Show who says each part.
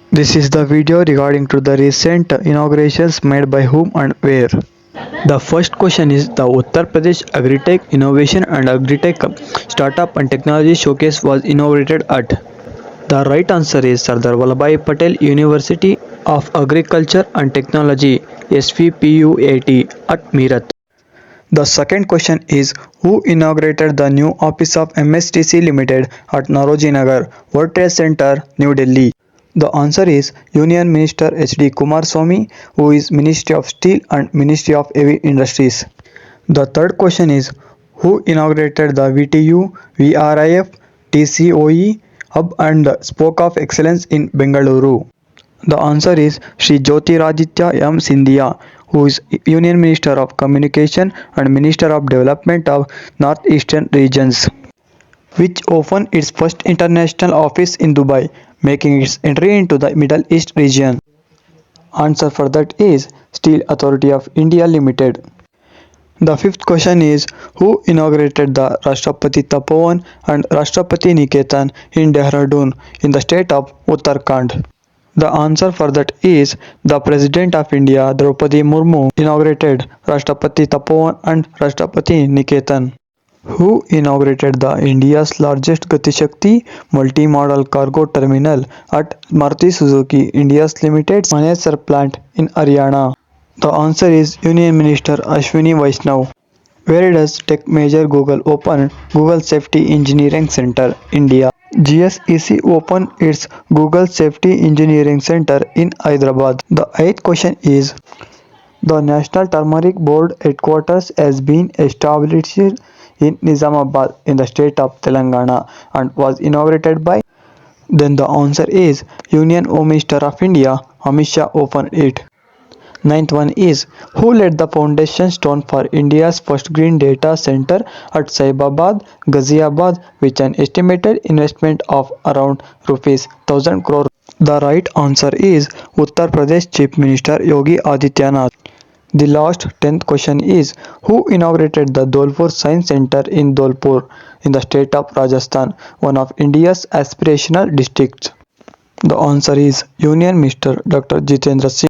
Speaker 1: This is the video regarding to the recent inaugurations made by whom and where. The first question is the Uttar Pradesh Agritech Innovation and Agritech Startup and Technology Showcase was inaugurated at. The right answer is Sardar Vallabhbhai Patel University of Agriculture and Technology SVPUAT at Meerut. The second question is who inaugurated the new office of MSTC Limited at Nauroji Nagar, World Trade Center, New Delhi? The answer is Union Minister H.D. Kumaraswamy, who is Ministry of Steel and Ministry of Heavy Industries. The third question is who inaugurated the VTU, VRIF, TCOE hub and spoke of excellence in Bengaluru? The answer is Sri Jyotiraditya M. Scindia, who is Union Minister of Communication and Minister of Development of Northeastern Regions, which opened its first international office in Dubai, making its entry into the Middle East region. Answer for that is Steel Authority of India Limited. The fifth question is who inaugurated the Rashtrapati Tapovan and Rashtrapati Niketan in Dehradun in the state of Uttarakhand? The answer for that is the President of India Draupadi Murmu inaugurated Rashtrapati Tapovan and Rashtrapati Niketan. Who inaugurated the India's largest Gati Shakti multi-modal cargo terminal at Maruti Suzuki India's Limited Manesar plant in Haryana? The answer is Union Minister Ashwini Vaishnav. Where does tech major Google open Google Safety Engineering Center, India? GSEC opened its Google Safety Engineering Center in Hyderabad. The eighth question is the National Turmeric Board headquarters has been established in Nizamabad in the state of Telangana and was inaugurated by. Then the answer is Union Home Minister of India Amit Shah opened it. Ninth one is who laid the foundation stone for India's first green data center at Saibabad, Ghaziabad with an estimated investment of around rupees 1000 crore. The right answer is Uttar Pradesh Chief Minister Yogi Adityanath. The last 10th question is who inaugurated the Dholpur Science Center in Dholpur in the state of Rajasthan, one of India's aspirational districts? The answer is Union Minister Dr. Jitendra Singh.